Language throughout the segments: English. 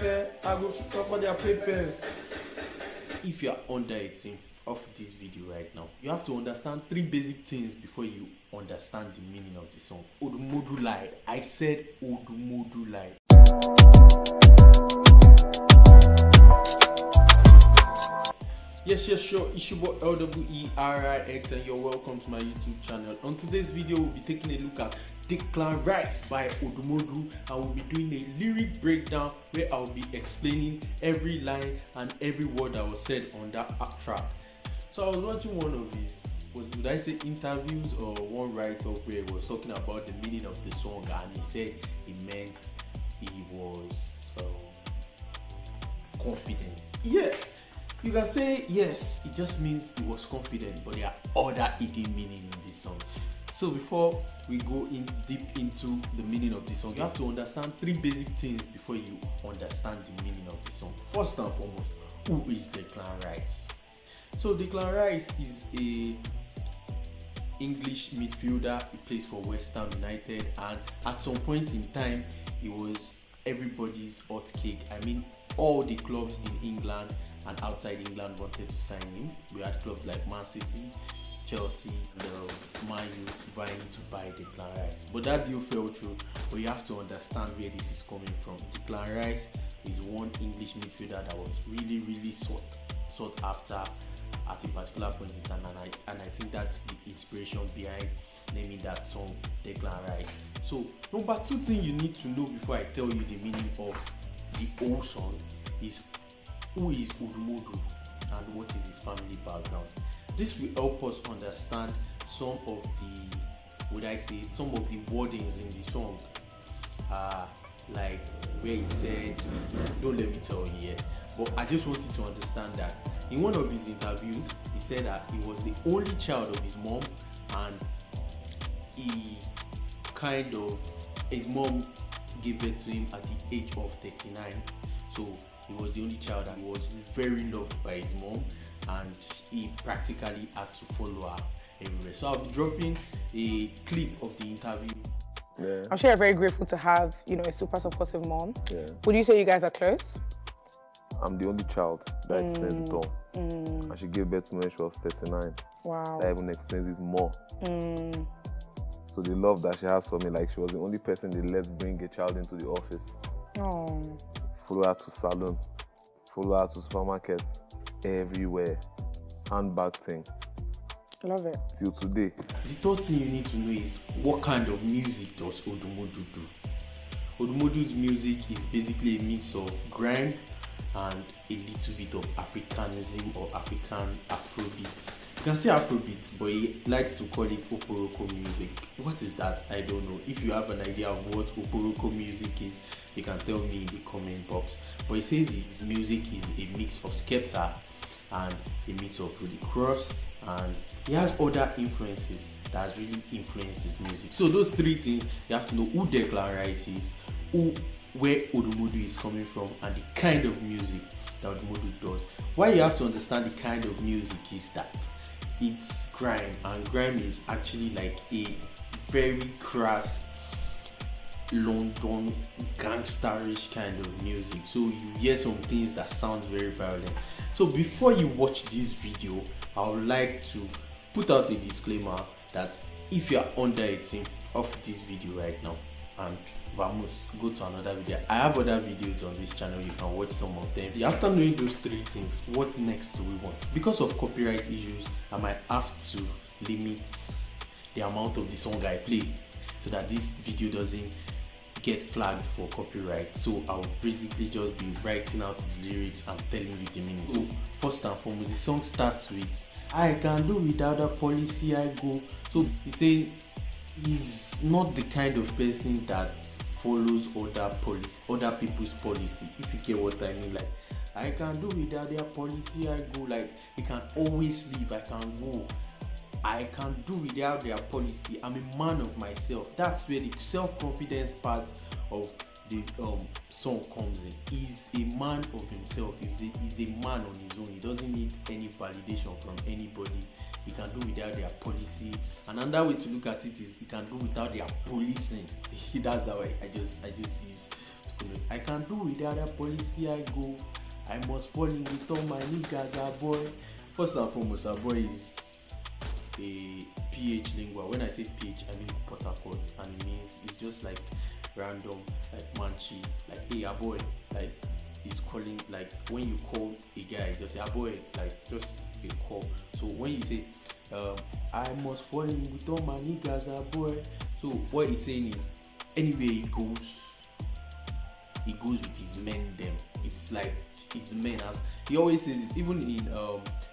I go talk about their papers. If you are under 18 of this video right now, you have to understand 3 basic things before you understand the meaning of the song. Odumodu lied. I said Odumodu lied. Yes, sure. It's your boy LWERIX and you're welcome to my YouTube channel. On today's video, we'll be taking a look at DECLANRICE by Odumodu, and we'll be doing a lyric breakdown where I'll be explaining every line and every word that was said on that track. So I was watching one of these, would I say interviews or one write-up where he was talking about the meaning of the song, and he said it meant he was confident. Yeah. You can say yes, it just means he was confident, but there are other hidden meaning in this song. So before we go in deep into the meaning of this song, you have to understand 3 basic things before you understand the meaning of the song. First and foremost, who is DECLANRICE? So DECLANRICE is a English midfielder. He plays for WESTHAM United, and at some point in time, he was everybody's hot cake. I mean, all the clubs in England and outside England wanted to sign him. We had clubs like Man City, Chelsea, and Man U vying to buy DECLANRICE. But that deal fell through. But you have to understand where this is coming from. DECLANRICE is one English midfielder that was really sought after at a particular point in time, and I think that's the inspiration behind naming that song DECLANRICE. So number 2 thing you need to know before I tell you the meaning of the whole song is who is Odumodu and what is his family background. This will help us understand some of the wordings in the song, like where he said, don't let me tell you yet, but I just want you to understand that in one of his interviews he said that he was the only child of his mom, and his mom gave birth to him at the age of 39. So he was the only child, and he was very loved by his mom, and he practically had to follow her everywhere. So I'll be dropping a clip of the interview. Yeah. I'm sure you're very grateful to have, a super supportive mom. Yeah. Would you say you guys are close? I'm the only child. That explains it all. And she gave birth to me when she was 39. Wow. That even explains it more. So the love that she has for me, like she was the only person they let bring a child into the office. Oh. Follow her to salon, follow her to supermarkets, everywhere. Handbag thing. Love it. Till today. The third thing you need to know is what kind of music does Odumodu do? Odumodu's music is basically a mix of grime and a little bit of Africanism or African afrobeats. You can say afrobeats, but he likes to call it oporoko music. What is that? I don't know. If you have an idea of what oporoko music is, you can tell me in the comment box. But he says his music is a mix of Skepta and a mix of Rudy Cross, and he has other influences that has really influenced his music. So those 3 things, you have to know who DECLANRICE is, where Odumodu is coming from, and the kind of music that Odumodu does. Why you have to understand the kind of music is that it's grime, and grime is actually like a very crass London gangsterish kind of music. So you hear some things that sounds very violent. So before you watch this video, I would like to put out a disclaimer that if you are under 18 of this video right now, and vamos, go to another video. I have other videos on this channel, you can watch some of them. After knowing those 3 things, what next do we want? Because of copyright issues, I might have to limit the amount of the song I play so that this video doesn't get flagged for copyright. So I'll basically just be writing out the lyrics and telling you the meaning. So first and foremost, the song starts with I can do without a policy I go. So he's saying he's not the kind of person that follows other people's policy, if you get what I mean. Like, I can do without their policy I go. Like, he can always leave, I can go. I can do without their policy. I'm a man of myself. That's where the self-confidence part of the song comes in. He's a man of himself. He's a man on his own. He doesn't need any validation from anybody. He can do without their policy. Another way to look at it is he can do without their policing. That's how I just use to I can do without a policy I go. I must fall in with all my niggas, a boy. First and foremost, a boy is a PH lingua. When I say PH, I mean Port Harcourt, and it means it's just like random, like manchi, like hey, a boy, like he's calling, like when you call a guy, just say a boy, like just a call. So when you say I must fall in with all my niggas, a boy. So what he's saying is anywhere he goes with his men them. It's like his men, as he always says it, even in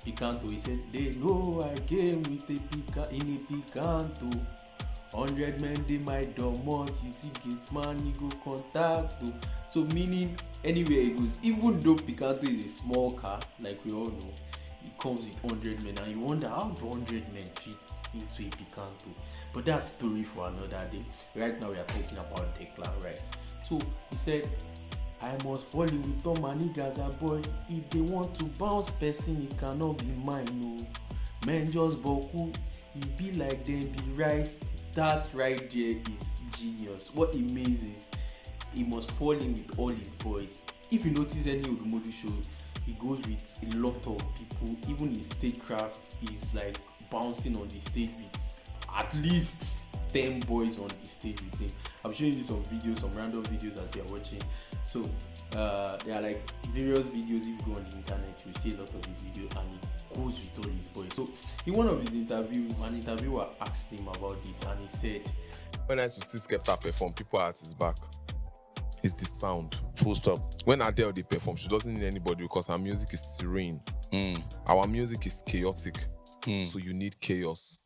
Picanto, he said they know I came with a Picanto. 100 men they might domot, you see gate man he go contact. So meaning anywhere he goes, even though Picanto is a small car, like we all know, it comes with 100 men, and you wonder how do 100 men fit into a Picanto. But that's story for another day. Right now we are talking about DECLANRICE. So he said, I must fall in with all my niggas, a boy. If they want to bounce person, it cannot be mine, no. Men just boku, it be like them be rice. That right there is genius. What it means is he must fall in with all his boys. If you notice any Odumodu show, he goes with a lot of people. Even his stagecraft is like bouncing on the stage with at least 10 boys on the stage with him. I'm showing you some videos, some random videos as you're watching. So there are like various videos. If you go on the internet, you see a lot of his videos, and it goes with all his boys. So in one of his interviews, an interviewer asked him about this, and he said, when I used to see Skepta perform, people are at his back. It's the sound. Full stop. When Adele they perform, she doesn't need anybody because her music is serene. Our music is chaotic. So you need chaos.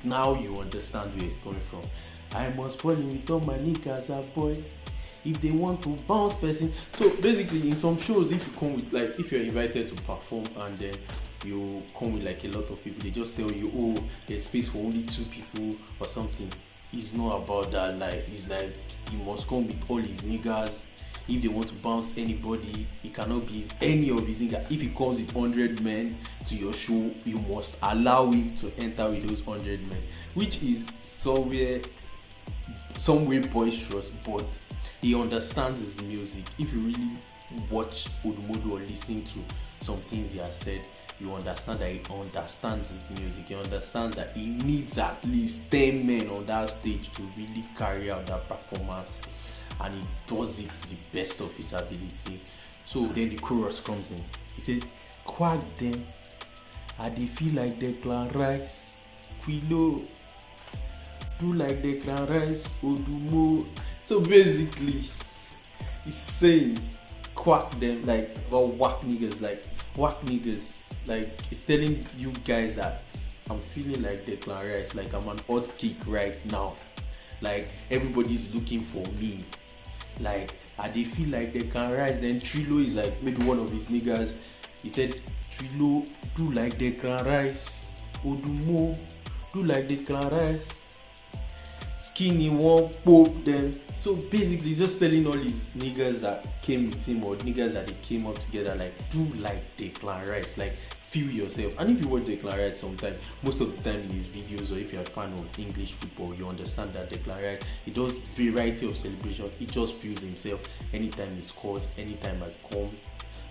now you understand where it's coming from. I must fall in with all my niggas, a boy. If they want to bounce person. So basically in some shows, if you come with, like, if you're invited to perform and then you come with like a lot of people, they just tell you, oh, there's space for only 2 people or something. It's not about that life. It's like you must come with all his niggas. If they want to bounce anybody, it cannot be any of his niggas. If he comes with 100 men to your show, you must allow him to enter with those 100 men, which is somewhere boisterous, but he understands his music. If you really watch Odumodu or listen to some things he has said, you understand that he understands his music. He understands that he needs at least 10 men on that stage to really carry out that performance, and he does it to the best of his ability. So then the chorus comes in. He said, quack them, I dey feel like DECLANRICE, Quilo, do like DECLANRICE, Odumo. So basically, he's saying, quack them, like, well, whack niggas, like he's telling you guys that I'm feeling like DECLANRICE, like I'm an hot kick right now, like everybody's looking for me, like I dey feel like DECLANRICE. Then Trilo is like maybe one of his niggas. He said, Trilo, do like DECLANRICE, Odumo, do like DECLANRICE, Skinny won't poke them. So basically just telling all his niggas that came with him, or niggas that they came up together, like, do like DECLANRICE, like feel yourself. And if you watch DECLANRICE sometimes, most of the time in his videos, or if you're a fan of English football, you understand that DECLANRICE, he does variety of celebrations. He just feels himself. Anytime he scores, anytime I come,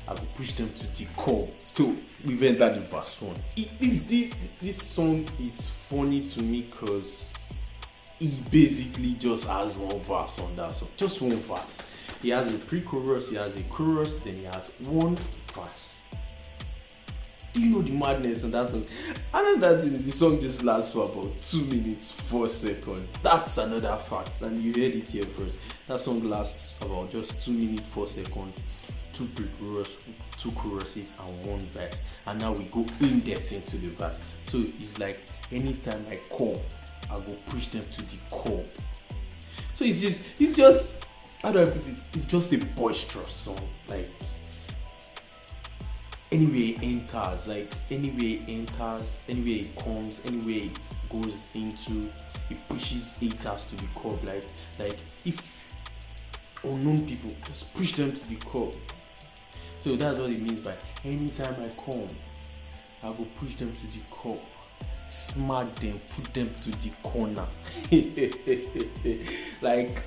I will push them to the core. So we've entered the verse 1. This song is funny to me because he basically just has one verse on that song. Just one verse. He has a pre-chorus, he has a chorus, then he has one verse. Do you know the madness on that song? Another thing, the song just lasts for about 2 minutes 4 seconds. That's another fact, and you heard it here first. That song lasts about just 2 minutes 4 seconds. 2 pre-chorus, 2 choruses, and 1 verse. And now we go in depth into the verse. So it's like anytime I come, I go push them to the core. So it's just how do I put it? It's just a boisterous song. Like anywhere it enters, anywhere it comes, anywhere it goes into, it pushes haters to the core. Like if unknown people, just push them to the core. So that's what it means by anytime I come, I go push them to the core. Smack them, put them to the corner. Like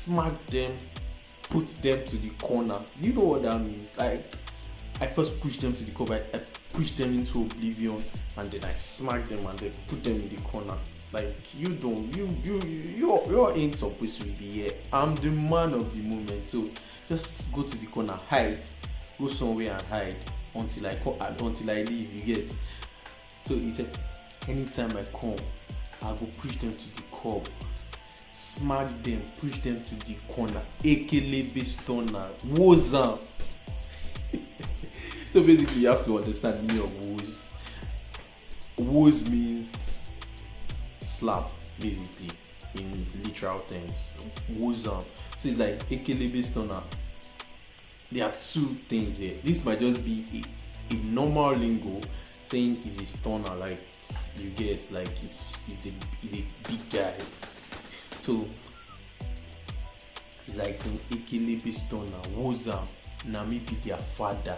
smack them, put them to the corner. You know what that means? Like, I first push them to the corner, I push them into oblivion, and then I smack them and then put them in the corner. Like, you ain't supposed to be here. I'm the man of the moment, so just go to the corner, hide, go somewhere and hide until I leave. You get? So he said, anytime I come, I go push them to the curb, smack them, push them to the corner. Ekelebe stunner, wozam. So basically, you have to understand the meaning of woes. Woes means slap, basically, in literal terms. Wozam. So it's like ekelebe stunner. There are two things here. This might just be a normal lingo saying is a stunner, like you get, like he's a big guy. So it's like saying ekelebe stunner, wozam, na me be their father.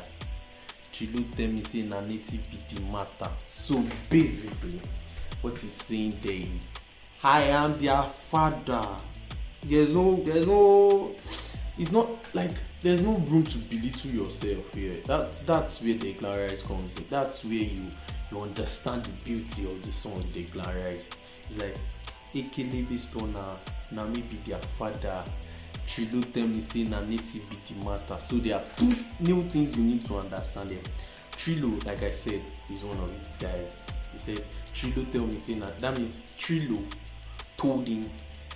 Chilo tell me say na native be the matter. So basically, what he's saying there is, I am their father. There's no it's not like there's no room to belittle yourself here. That's where DECLANRICE comes in. That's where you understand the beauty of the song DECLANRICE. It's like ekelebe stunner, na me be their father. Trilo tell me say na native be the matter. So there are two new things you need to understand here. Trilo, like I said, is one of these guys. He said Trilo tell me say na, that means Trilo told him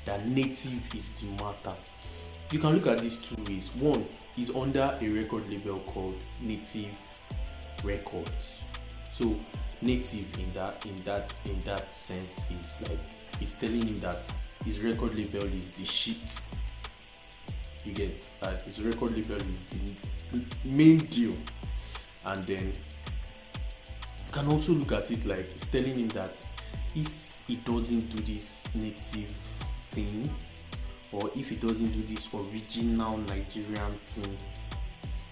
that native is the matter. You can look at these two ways. One is under a record label called Native Records. So native in that sense is like, it's telling him that his record label is the shit. You get that his record label is the main deal. And then you can also look at it like it's telling him that if he doesn't do this native thing, or if he doesn't do this original Nigerian thing,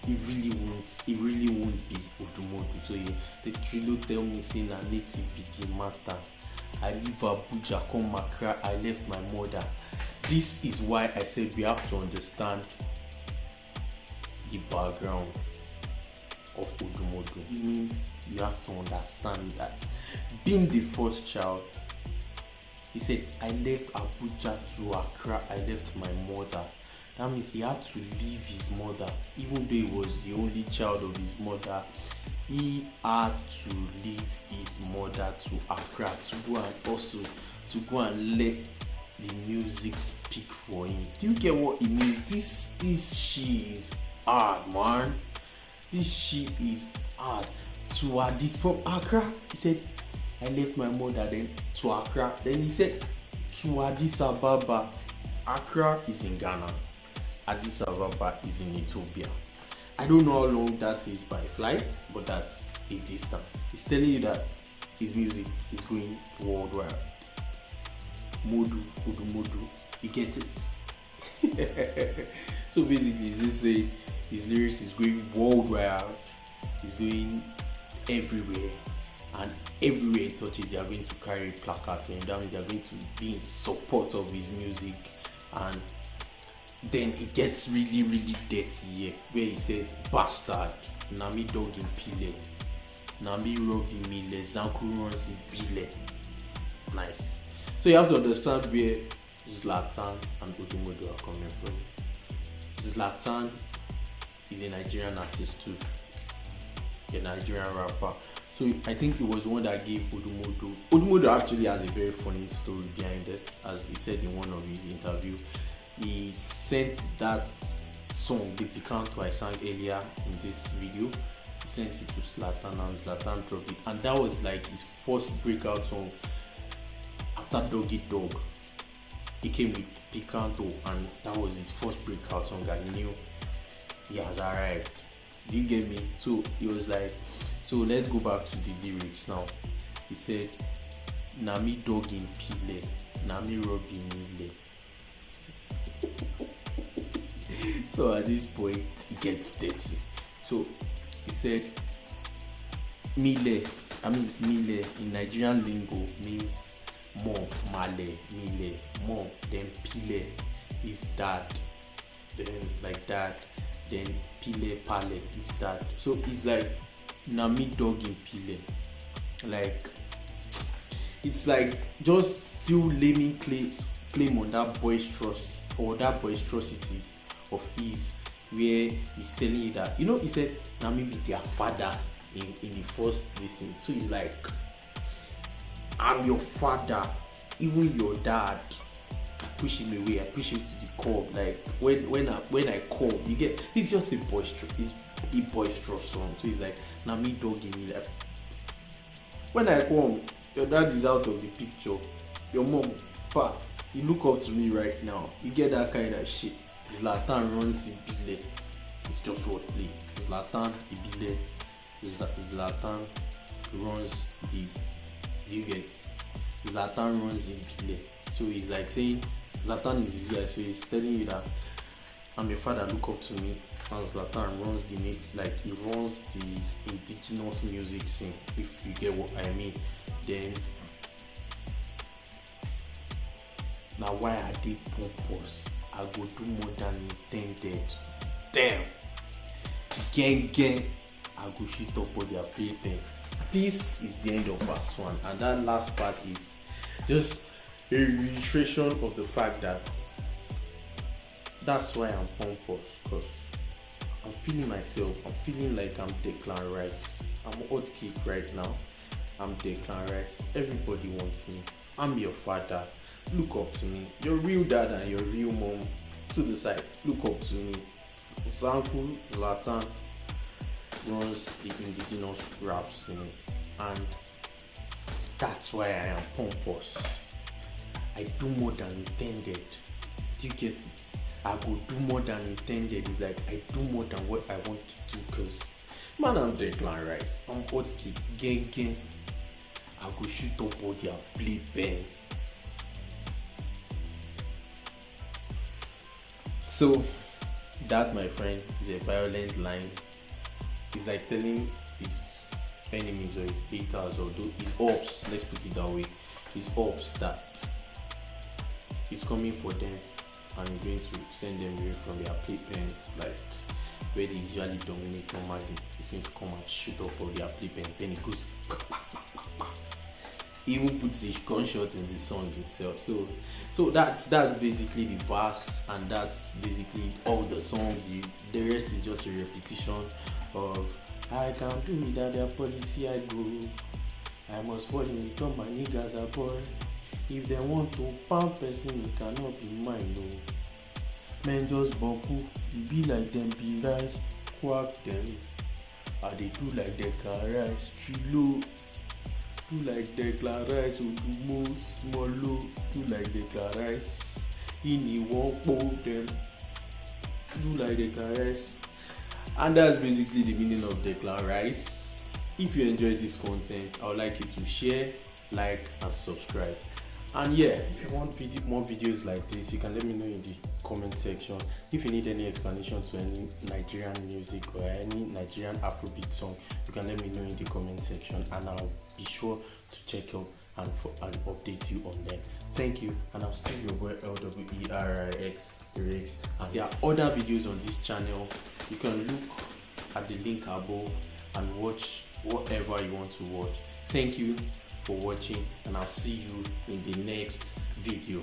he really won't be Odumodu. So the Trilo tell me saying na native be the matter. I leave Abuja, come Accra, I left my mother. This is why I said we have to understand the background of Odumodu. You have to understand that being the first child, he said, I left Abuja to Accra, I left my mother. That means he had to leave his mother. Even though he was the only child of his mother, he had to leave his mother to Accra to go and let the music speak for him. Do you get what it means? This shit is hard, man. This shit is hard. To this from Accra, he said, I left my mother then to Accra. Then he said to Addis Ababa. Accra is in Ghana. Addis Ababa is in Ethiopia. I don't know how long that is by flight, but that's a distance. It's telling you that his music is going worldwide. Odumodu, you get it? So basically, this say his lyrics is going worldwide. He's going everywhere, and everywhere he touches, they are going to carry placards, and that means they are going to be in support of his music. And then it gets really, really dirty here, where he said, "Bastard, nami dog in pile, nami rob in mile, zanku runs in bile." Nice. So you have to understand where Zlatan and Odumodu are coming from. Zlatan is a Nigerian artist too, a Nigerian rapper. So I think it was one that gave Odumodu. Odumodu actually has a very funny story behind it, as he said in one of his interviews. He sent that song, the Picanto I sang earlier in this video, he sent it to Zlatan, and Zlatan dropped it, and that was like his first breakout song. After Doggy Dog, he came with Picanto, and that was his first breakout song, and he knew he has arrived. Do you get me? So he was like, so let's go back to the lyrics now. He said, "Nami dog in pile, nami rob in mile." So at this point, it gets dirty. So he said, mile in Nigerian lingo means mom, male, mile, mom, then pile. is dad, then like that, then Pile Pale is dad. So it's like Nami dog in Pile. Like it's like just still laying claim on that boisterous or that boisterosity of his, where he's telling you that, you know, he said Nami be their father in the first listen. So he's like, I'm your father, even your dad. I push him away, I push him to the curb. Like when I call, you get, it's just a boisterous song. So he's like, Nami dog in me. Like, when I come, your dad is out of the picture. Your mom, pa, you look up to me right now. You get that kind of shit. Zlatan runs Ibile. It's just what play. Zlatan Ibile. Zlatan runs the. You get. Zlatan runs Ibile. So he's like saying, Zlatan is his guy. So he's telling you that I'm your father. Look up to me. And Zlatan runs the mix, like he runs the indigenous music scene. If you get what I mean, then. Now why are they pompous? I go do more than intended. Damn. Gang. I go shit up on their playpen. This is the end of verse 1, and that last part is just a reiteration of the fact that that's why I'm pompous, because I'm feeling myself. I'm feeling like I'm DECLANRICE. I'm WIZKID right now. I'm DECLANRICE. Everybody wants me. I'm your father. Look up to me. Your real dad and your real mom to the side. Look up to me. Example, Zlatan runs the indigenous rap scene, and that's why I am pompous. I do more than intended. Do you get it? I go do more than intended. It's like I do more than what I want to do, because man, I'm DECLANRICE. I'm WIZKID. Gang. I go shoot up all their playpens. So that, my friend, is a violent line. It's like telling his enemies or his haters or his ops, let's put it that way, his ops, that he's coming for them and going to send them away from their playpens, like where they usually dominate normally. He's going to come and shoot up all their playpens. Then he goes, he even puts his gunshot in the song itself. So that's basically the verse, and that's basically all the song. The rest is just a repetition of I can't do without their policy. I go. I must fall in with all my niggas aboard. If they want to pound person, it cannot be mine. No. Men just boku. You be like them, be rice, quack them. I they do like DECLANRICE, Trilo. Do like DECLANRICE, Odumodu Small, do like DECLANRICE. In won't hold them. Do like DECLANRICE. And that's basically the meaning of DECLANRICE. If you enjoyed this content, I would like you to share, like, and subscribe. And yeah, if you want more videos like this, you can let me know in the comment section. If you need any explanation to any Nigerian music or any Nigerian Afrobeat song, you can let me know in the comment section, and I'll be sure to check up and update you on them. Thank you, and I'm still your boy LWERIX. And there are other videos on this channel. You can look at the link above and watch whatever you want to watch. Thank you for watching, and I'll see you in the next video.